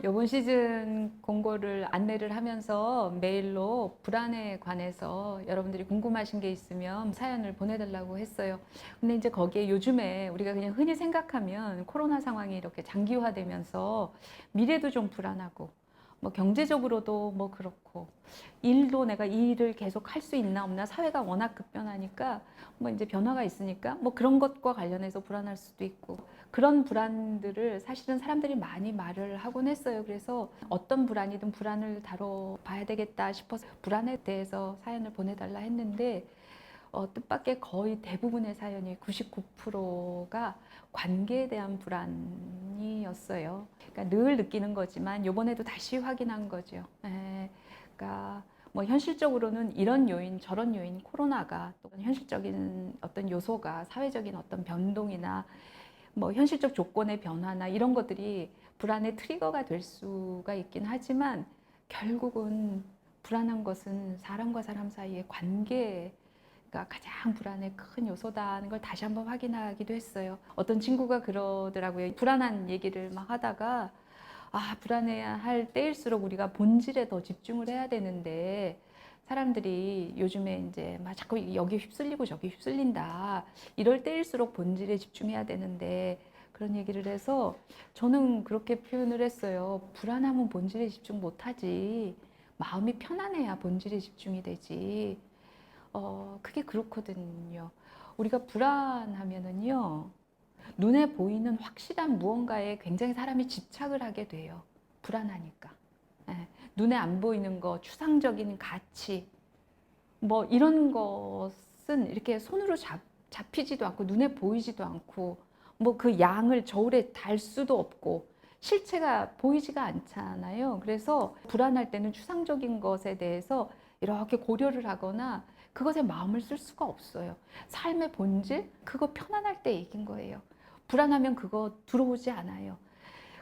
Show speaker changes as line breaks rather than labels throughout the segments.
이번 시즌 공고를 안내를 하면서 메일로 불안에 관해서 여러분들이 궁금하신 게 있으면 사연을 보내달라고 했어요. 근데 이제 거기에 요즘에 우리가 그냥 흔히 생각하면 코로나 상황이 이렇게 장기화되면서 미래도 좀 불안하고 뭐 경제적으로도 뭐 그렇고 일도 내가 이 일을 계속 할 수 있나 없나 사회가 워낙 급변하니까 뭐 이제 변화가 있으니까 뭐 그런 것과 관련해서 불안할 수도 있고 그런 불안들을 사실은 사람들이 많이 말을 하곤 했어요. 그래서 어떤 불안이든 불안을 다뤄봐야 되겠다 싶어서 불안에 대해서 사연을 보내달라 했는데 뜻밖의 거의 대부분의 사연이 99%가 관계에 대한 불안이었어요. 그러니까 늘 느끼는 거지만 이번에도 다시 확인한 거죠. 그러니까 뭐 현실적으로는 이런 요인 저런 요인 코로나가 또 현실적인 어떤 요소가 사회적인 어떤 변동이나 뭐 현실적 조건의 변화나 이런 것들이 불안의 트리거가 될 수가 있긴 하지만 결국은 불안한 것은 사람과 사람 사이의 관계가 가장 불안의 큰 요소다는 걸 다시 한번 확인하기도 했어요. 어떤 친구가 그러더라고요. 불안한 얘기를 막 하다가 불안해할 때일수록 우리가 본질에 더 집중을 해야 되는데 사람들이 요즘에 이제 막 자꾸 여기 휩쓸리고 저기 휩쓸린다. 이럴 때일수록 본질에 집중해야 되는데 그런 얘기를 해서 저는 그렇게 표현을 했어요. 불안하면 본질에 집중 못하지. 마음이 편안해야 본질에 집중이 되지. 그게 그렇거든요. 우리가 불안하면은요. 눈에 보이는 확실한 무언가에 굉장히 사람이 집착을 하게 돼요. 불안하니까. 예, 눈에 안 보이는 거, 추상적인 가치, 뭐 이런 것은 이렇게 손으로 잡히지도 않고 눈에 보이지도 않고 뭐 그 양을 저울에 달 수도 없고 실체가 보이지가 않잖아요. 그래서 불안할 때는 추상적인 것에 대해서 이렇게 고려를 하거나 그것에 마음을 쓸 수가 없어요. 삶의 본질, 그거 편안할 때 얘기인 거예요. 불안하면 그거 들어오지 않아요.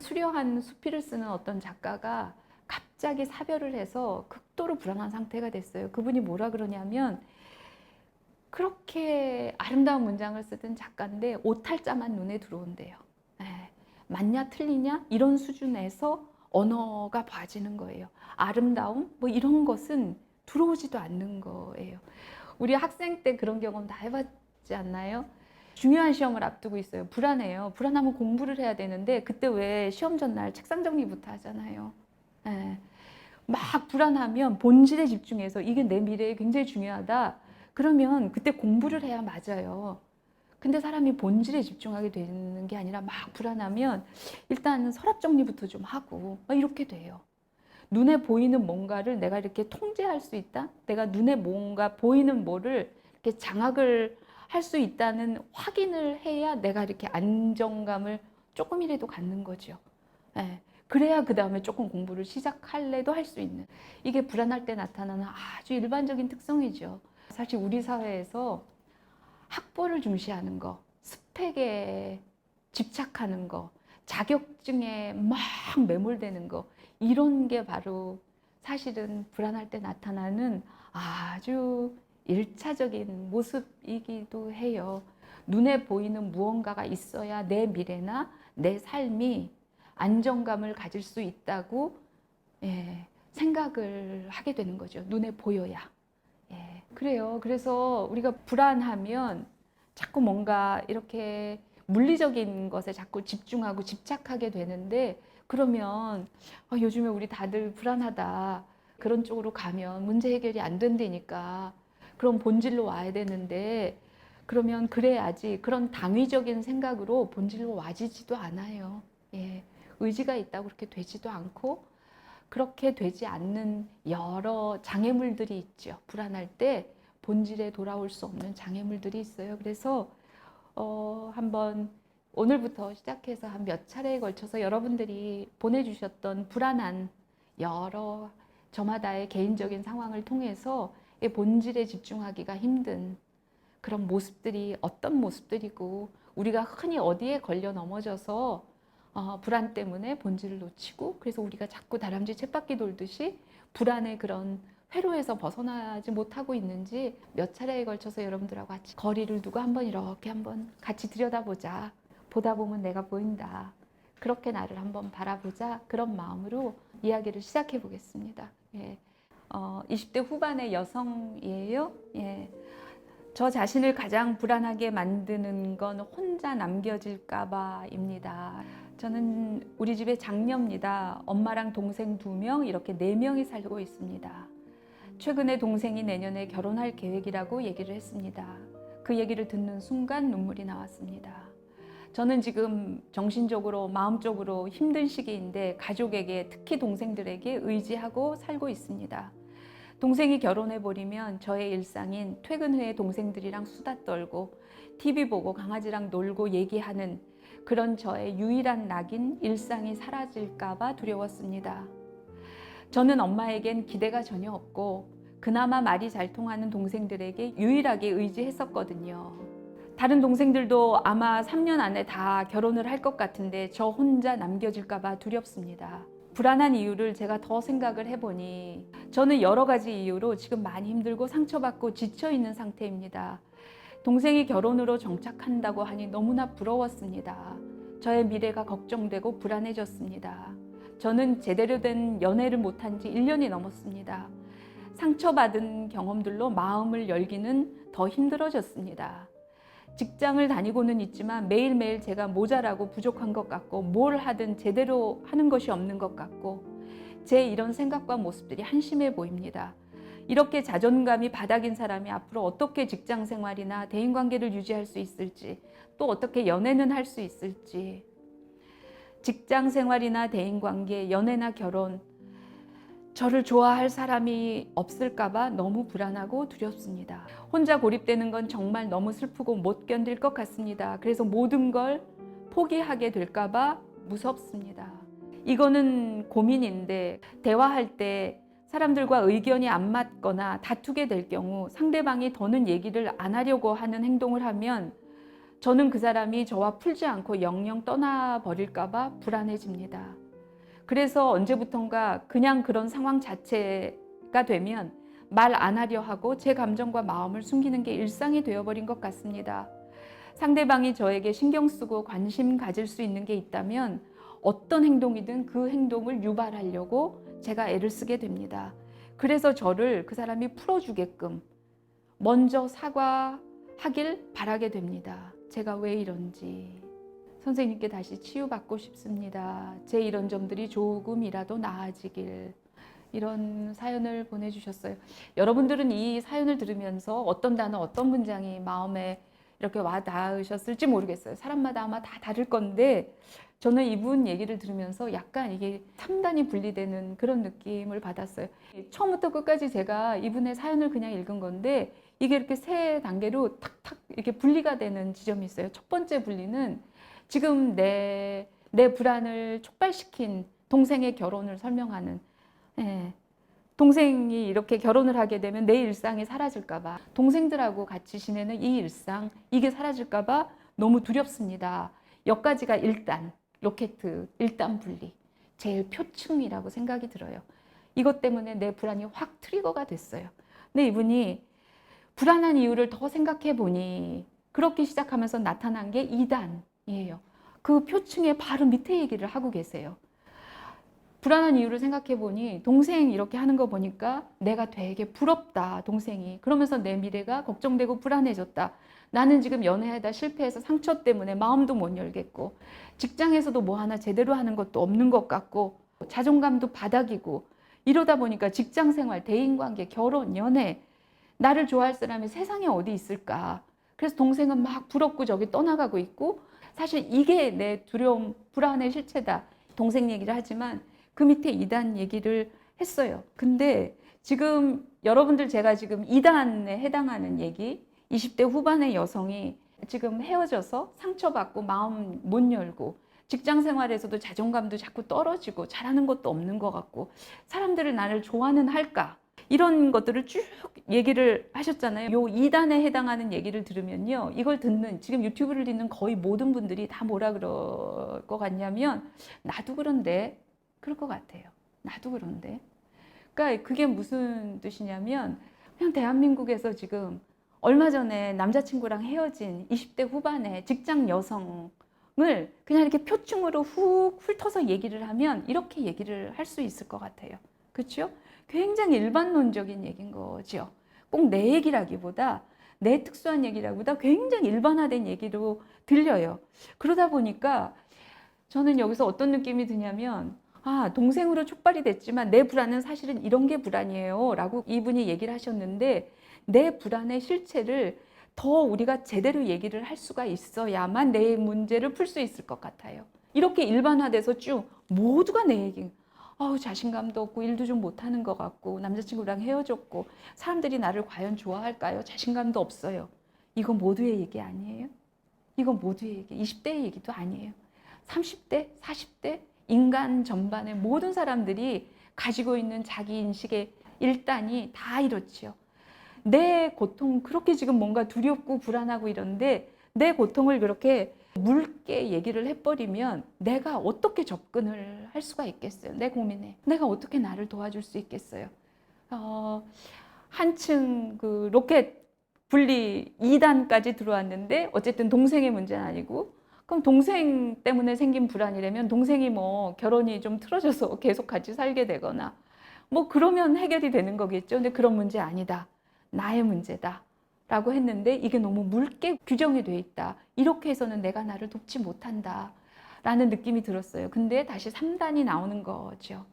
수려한 수필을 쓰는 어떤 작가가 갑자기 사별을 해서 극도로 불안한 상태가 됐어요. 그분이 뭐라 그러냐면 그렇게 아름다운 문장을 쓰던 작가인데 오탈자만 눈에 들어온대요. 에, 맞냐 틀리냐 이런 수준에서 언어가 봐지는 거예요. 아름다움 뭐 이런 것은 들어오지도 않는 거예요. 우리 학생 때 그런 경험 다 해봤지 않나요? 중요한 시험을 앞두고 있어요. 불안해요. 불안하면 공부를 해야 되는데 그때 왜 시험 전날 책상 정리부터 하잖아요. 예. 막 불안하면 본질에 집중해서 이게 내 미래에 굉장히 중요하다. 그러면 그때 공부를 해야 맞아요. 근데 사람이 본질에 집중하게 되는 게 아니라 막 불안하면 일단 서랍 정리부터 좀 하고 막 이렇게 돼요. 눈에 보이는 뭔가를 내가 이렇게 통제할 수 있다? 내가 눈에 뭔가 보이는 뭐를 이렇게 장악을 할 수 있다는 확인을 해야 내가 이렇게 안정감을 조금이라도 갖는 거죠. 예. 그래야 그 다음에 조금 공부를 시작할래도 할 수 있는. 이게 불안할 때 나타나는 아주 일반적인 특성이죠. 사실 우리 사회에서 학벌을 중시하는 거, 스펙에 집착하는 거, 자격증에 막 매몰되는 거, 이런 게 바로 사실은 불안할 때 나타나는 아주 일차적인 모습이기도 해요. 눈에 보이는 무언가가 있어야 내 미래나 내 삶이 안정감을 가질 수 있다고 생각을 하게 되는 거죠. 눈에 보여야. 그래요. 그래서 우리가 불안하면 자꾸 뭔가 이렇게 물리적인 것에 자꾸 집중하고 집착하게 되는데 그러면 요즘에 우리 다들 불안하다. 그런 쪽으로 가면 문제 해결이 안 된다니까. 그럼 본질로 와야 되는데 그러면 그래야지. 그런 당위적인 생각으로 본질로 와지지도 않아요. 의지가 있다고 그렇게 되지도 않고 그렇게 되지 않는 여러 장애물들이 있죠. 불안할 때 본질에 돌아올 수 없는 장애물들이 있어요. 그래서 한번 오늘부터 시작해서 한 몇 차례에 걸쳐서 여러분들이 보내주셨던 불안한 여러 저마다의 개인적인 상황을 통해서 본질에 집중하기가 힘든 그런 모습들이 어떤 모습들이고 우리가 흔히 어디에 걸려 넘어져서 불안 때문에 본질을 놓치고 그래서 우리가 자꾸 다람쥐 쳇바퀴 돌듯이 불안의 그런 회로에서 벗어나지 못하고 있는지 몇 차례에 걸쳐서 여러분들하고 같이 거리를 두고 한번 이렇게 한번 같이 들여다보자. 보다 보면 내가 보인다. 그렇게 나를 한번 바라보자. 그런 마음으로 이야기를 시작해 보겠습니다. 예. 20대 후반의 여성이에요. 예. 저 자신을 가장 불안하게 만드는 건 혼자 남겨질까 봐입니다. 저는 우리 집의 장녀입니다. 엄마랑 동생 2명, 이렇게 4명이 살고 있습니다. 최근에 동생이 내년에 결혼할 계획이라고 얘기를 했습니다. 그 얘기를 듣는 순간 눈물이 나왔습니다. 저는 지금 정신적으로, 마음적으로 힘든 시기인데 가족에게, 특히 동생들에게 의지하고 살고 있습니다. 동생이 결혼해버리면 저의 일상인 퇴근 후에 동생들이랑 수다 떨고 TV 보고 강아지랑 놀고 얘기하는 그런 저의 유일한 낙인 일상이 사라질까 봐 두려웠습니다. 저는 엄마에겐 기대가 전혀 없고 그나마 말이 잘 통하는 동생들에게 유일하게 의지했었거든요. 다른 동생들도 아마 3년 안에 다 결혼을 할 것 같은데 저 혼자 남겨질까 봐 두렵습니다. 불안한 이유를 제가 더 생각을 해보니 저는 여러 가지 이유로 지금 많이 힘들고 상처받고 지쳐있는 상태입니다. 동생이 결혼으로 정착한다고 하니 너무나 부러웠습니다. 저의 미래가 걱정되고 불안해졌습니다. 저는 제대로 된 연애를 못한 지 1년이 넘었습니다. 상처받은 경험들로 마음을 열기는 더 힘들어졌습니다. 직장을 다니고는 있지만 매일매일 제가 모자라고 부족한 것 같고 뭘 하든 제대로 하는 것이 없는 것 같고 제 이런 생각과 모습들이 한심해 보입니다. 이렇게 자존감이 바닥인 사람이 앞으로 어떻게 직장 생활이나 대인관계를 유지할 수 있을지, 또 어떻게 연애는 할 수 있을지, 직장 생활이나 대인관계, 연애나 결혼, 저를 좋아할 사람이 없을까봐 너무 불안하고 두렵습니다. 혼자 고립되는 건 정말 너무 슬프고 못 견딜 것 같습니다. 그래서 모든 걸 포기하게 될까봐 무섭습니다. 이거는 고민인데 대화할 때 사람들과 의견이 안 맞거나 다투게 될 경우 상대방이 더는 얘기를 안 하려고 하는 행동을 하면 저는 그 사람이 저와 풀지 않고 영영 떠나버릴까봐 불안해집니다. 그래서 언제부턴가 그냥 그런 상황 자체가 되면 말 안 하려 하고 제 감정과 마음을 숨기는 게 일상이 되어버린 것 같습니다. 상대방이 저에게 신경 쓰고 관심 가질 수 있는 게 있다면 어떤 행동이든 그 행동을 유발하려고 제가 애를 쓰게 됩니다. 그래서 저를 그 사람이 풀어주게끔 먼저 사과하길 바라게 됩니다. 제가 왜 이런지. 선생님께 다시 치유받고 싶습니다. 제 이런 점들이 조금이라도 나아지길. 이런 사연을 보내주셨어요. 여러분들은 이 사연을 들으면서 어떤 단어, 어떤 문장이 마음에 이렇게 와 닿으셨을지 모르겠어요. 사람마다 아마 다 다를 건데 저는 이분 얘기를 들으면서 약간 이게 3단이 분리되는 그런 느낌을 받았어요. 처음부터 끝까지 제가 이분의 사연을 그냥 읽은 건데 이게 이렇게 3단계로 탁탁 이렇게 분리가 되는 지점이 있어요. 첫 번째 분리는 지금 내 불안을 촉발시킨 동생의 결혼을 설명하는, 동생이 이렇게 결혼을 하게 되면 내 일상이 사라질까 봐, 동생들하고 같이 지내는 이 일상, 이게 사라질까 봐 너무 두렵습니다. 여기까지가 1단, 로켓 1단 분리, 제일 표층이라고 생각이 들어요. 이것 때문에 내 불안이 확 트리거가 됐어요. 근데 이분이 불안한 이유를 더 생각해 보니 그렇게 시작하면서 나타난 게 2단이에요. 그 표층의 바로 밑에 얘기를 하고 계세요. 불안한 이유를 생각해 보니 동생 이렇게 하는 거 보니까 내가 되게 부럽다, 동생이. 그러면서 내 미래가 걱정되고 불안해졌다. 나는 지금 연애하다 실패해서 상처 때문에 마음도 못 열겠고 직장에서도 뭐 하나 제대로 하는 것도 없는 것 같고 자존감도 바닥이고 이러다 보니까 직장 생활, 대인관계, 결혼, 연애, 나를 좋아할 사람이 세상에 어디 있을까. 그래서 동생은 막 부럽고 저기 떠나가고 있고 사실 이게 내 두려움, 불안의 실체다. 동생 얘기를 하지만 그 밑에 2단 얘기를 했어요. 근데 지금 여러분들 제가 지금 2단에 해당하는 얘기, 20대 후반의 여성이 지금 헤어져서 상처받고 마음 못 열고 직장 생활에서도 자존감도 자꾸 떨어지고 잘하는 것도 없는 것 같고 사람들을 나를 좋아는 할까? 이런 것들을 쭉 얘기를 하셨잖아요. 요 2단에 해당하는 얘기를 들으면요. 이걸 듣는, 지금 유튜브를 듣는 거의 모든 분들이 다 뭐라 그럴 것 같냐면 나도 그런데 그럴 것 같아요. 나도 그런데. 그러니까 그게 무슨 뜻이냐면 그냥 대한민국에서 지금 얼마 전에 남자친구랑 헤어진 20대 후반의 직장 여성 그냥 이렇게 표충으로 훅 훑어서 얘기를 하면 이렇게 얘기를 할 수 있을 것 같아요. 그렇죠? 굉장히 일반론적인 얘기인 거죠. 꼭 내 얘기라기보다 내 특수한 얘기라기보다 굉장히 일반화된 얘기로 들려요. 그러다 보니까 저는 여기서 어떤 느낌이 드냐면 동생으로 촉발이 됐지만 내 불안은 사실은 이런 게 불안이에요 라고 이분이 얘기를 하셨는데 내 불안의 실체를 더 우리가 제대로 얘기를 할 수가 있어야만 내 문제를 풀 수 있을 것 같아요. 이렇게 일반화돼서 쭉 모두가 내 얘기. 자신감도 없고 일도 좀 못하는 것 같고 남자친구랑 헤어졌고 사람들이 나를 과연 좋아할까요? 자신감도 없어요. 이건 모두의 얘기 아니에요? 이건 모두의 얘기. 20대의 얘기도 아니에요. 30대, 40대 인간 전반의 모든 사람들이 가지고 있는 자기 인식의 일단이 다 이렇지요. 내 고통 그렇게 지금 뭔가 두렵고 불안하고 이런데 내 고통을 그렇게 묽게 얘기를 해버리면 내가 어떻게 접근을 할 수가 있겠어요? 내 고민에 내가 어떻게 나를 도와줄 수 있겠어요? 한층 그 로켓 분리 2단까지 들어왔는데 어쨌든 동생의 문제는 아니고 그럼 동생 때문에 생긴 불안이라면 동생이 뭐 결혼이 좀 틀어져서 계속 같이 살게 되거나 뭐 그러면 해결이 되는 거겠죠. 근데 그런 문제 아니다. 나의 문제다. 라고 했는데 이게 너무 묽게 규정이 돼 있다. 이렇게 해서는 내가 나를 돕지 못한다. 라는 느낌이 들었어요. 근데 다시 3단이 나오는 거죠.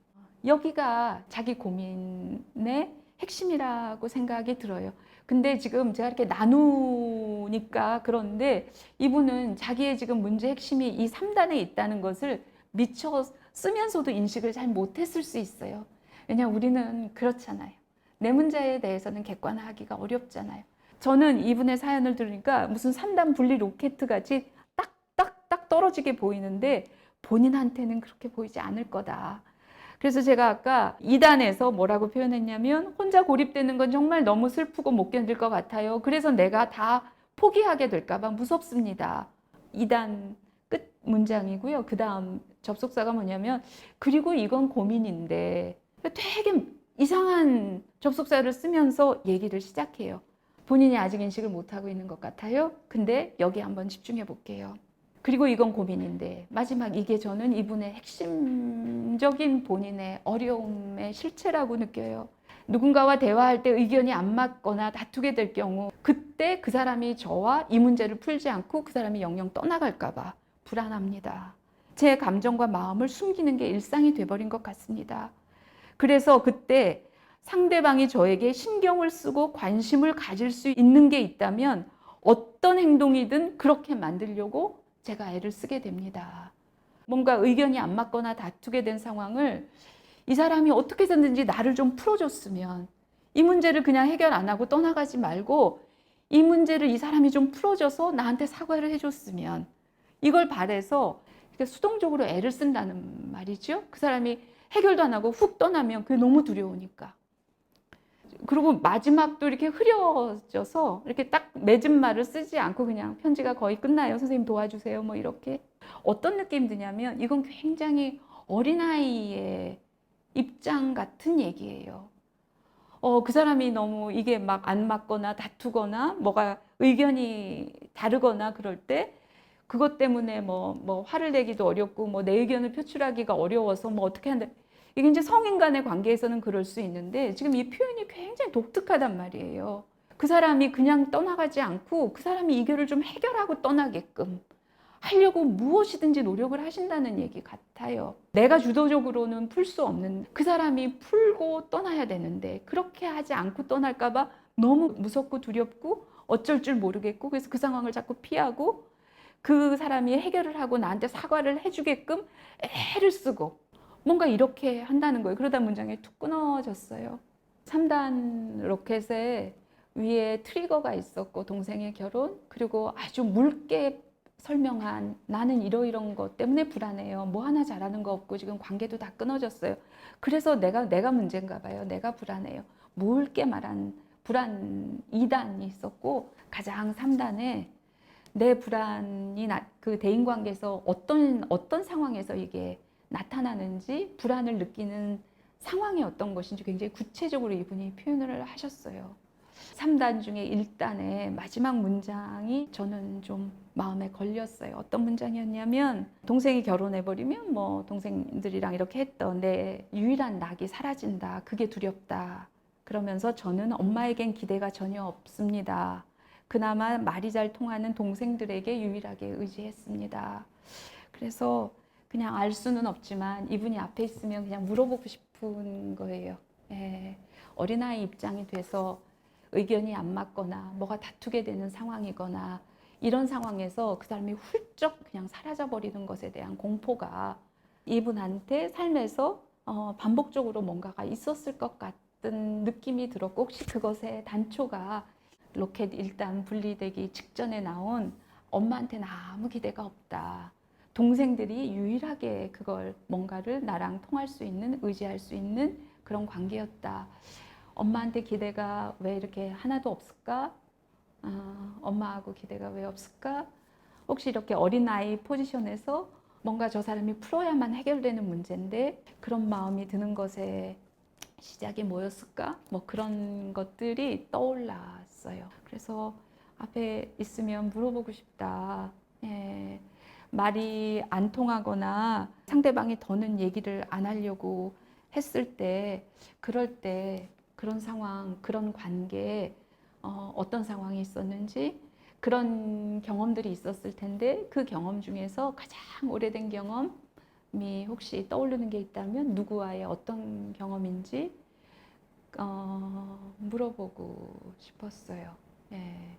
여기가 자기 고민의 핵심이라고 생각이 들어요. 근데 지금 제가 이렇게 나누니까 그런데 이분은 자기의 지금 문제 핵심이 이 3단에 있다는 것을 미처 쓰면서도 인식을 잘 못했을 수 있어요. 왜냐하면 우리는 그렇잖아요. 내 문제에 대해서는 객관화하기가 어렵잖아요. 저는 이분의 사연을 들으니까 무슨 3단 분리 로켓 같이 딱딱딱 떨어지게 보이는데 본인한테는 그렇게 보이지 않을 거다. 그래서 제가 아까 2단에서 뭐라고 표현했냐면 혼자 고립되는 건 정말 너무 슬프고 못 견딜 것 같아요. 그래서 내가 다 포기하게 될까 봐 무섭습니다. 2단 끝 문장이고요. 그 다음 접속사가 뭐냐면 그리고 이건 고민인데 되게 이상한 접속사를 쓰면서 얘기를 시작해요. 본인이 아직 인식을 못하고 있는 것 같아요. 근데 여기 한번 집중해 볼게요. 그리고 이건 고민인데 마지막 이게 저는 이분의 핵심적인 본인의 어려움의 실체라고 느껴요. 누군가와 대화할 때 의견이 안 맞거나 다투게 될 경우 그때 그 사람이 저와 이 문제를 풀지 않고 그 사람이 영영 떠나갈까 봐 불안합니다. 제 감정과 마음을 숨기는 게 일상이 돼버린 것 같습니다. 그래서 그때 상대방이 저에게 신경을 쓰고 관심을 가질 수 있는 게 있다면 어떤 행동이든 그렇게 만들려고 제가 애를 쓰게 됩니다. 뭔가 의견이 안 맞거나 다투게 된 상황을 이 사람이 어떻게 해서든지 나를 좀 풀어줬으면 이 문제를 그냥 해결 안 하고 떠나가지 말고 이 문제를 이 사람이 좀 풀어줘서 나한테 사과를 해줬으면 이걸 바래서 수동적으로 애를 쓴다는 말이죠. 그 사람이 해결도 안 하고 훅 떠나면 그게 너무 두려우니까. 그리고 마지막도 이렇게 흐려져서 이렇게 딱 맺은 말을 쓰지 않고 그냥 편지가 거의 끝나요. 선생님 도와주세요. 뭐 이렇게. 어떤 느낌이 드냐면 이건 굉장히 어린아이의 입장 같은 얘기예요. 그 사람이 너무 이게 막 안 맞거나 다투거나 뭐가 의견이 다르거나 그럴 때 그것 때문에 뭐 화를 내기도 어렵고 뭐 내 의견을 표출하기가 어려워서 뭐 어떻게 한다. 이게 이제 성인 간의 관계에서는 그럴 수 있는데 지금 이 표현이 굉장히 독특하단 말이에요. 그 사람이 그냥 떠나가지 않고 그 사람이 이거를 좀 해결하고 떠나게끔 하려고 무엇이든지 노력을 하신다는 얘기 같아요. 내가 주도적으로는 풀 수 없는 그 사람이 풀고 떠나야 되는데 그렇게 하지 않고 떠날까 봐 너무 무섭고 두렵고 어쩔 줄 모르겠고 그래서 그 상황을 자꾸 피하고 그 사람이 해결을 하고 나한테 사과를 해주게끔 애를 쓰고 뭔가 이렇게 한다는 거예요. 그러다 문장이 툭 끊어졌어요. 3단 로켓에 위에 트리거가 있었고 동생의 결혼 그리고 아주 묽게 설명한 나는 이러이런 것 때문에 불안해요. 뭐 하나 잘하는 거 없고 지금 관계도 다 끊어졌어요. 그래서 내가 문제인가 봐요. 내가 불안해요. 묽게 말한 불안 2단이 있었고 가장 3단에 내 불안이 그 대인관계에서 어떤 상황에서 이게 나타나는지 불안을 느끼는 상황이 어떤 것인지 굉장히 구체적으로 이분이 표현을 하셨어요. 3단 중에 1단의 마지막 문장이 저는 좀 마음에 걸렸어요. 어떤 문장이었냐면 동생이 결혼해버리면 뭐 동생들이랑 이렇게 했던 내 유일한 낙이 사라진다. 그게 두렵다. 그러면서 저는 엄마에겐 기대가 전혀 없습니다. 그나마 말이 잘 통하는 동생들에게 유일하게 의지했습니다. 그래서 그냥 알 수는 없지만 이분이 앞에 있으면 그냥 물어보고 싶은 거예요. 예. 어린아이 입장이 돼서 의견이 안 맞거나 뭐가 다투게 되는 상황이거나 이런 상황에서 그 사람이 훌쩍 그냥 사라져 버리는 것에 대한 공포가 이분한테 삶에서 반복적으로 뭔가가 있었을 것 같은 느낌이 들었고, 혹시 그것의 단초가 로켓 1단 분리되기 직전에 나온 엄마한테는 아무 기대가 없다. 동생들이 유일하게 그걸 뭔가를 나랑 통할 수 있는, 의지할 수 있는 그런 관계였다. 엄마한테 기대가 왜 이렇게 하나도 없을까? 엄마하고 기대가 왜 없을까? 혹시 이렇게 어린아이 포지션에서 뭔가 저 사람이 풀어야만 해결되는 문제인데 그런 마음이 드는 것에 시작이 뭐였을까? 뭐 그런 것들이 떠올랐어요. 그래서 앞에 있으면 물어보고 싶다. 예. 말이 안 통하거나 상대방이 더는 얘기를 안 하려고 했을 때, 그럴 때 그런 상황, 그런 관계에 어떤 상황이 있었는지, 그런 경험들이 있었을 텐데 그 경험 중에서 가장 오래된 경험이 혹시 떠오르는 게 있다면 누구와의 어떤 경험인지 물어보고 싶었어요. 예.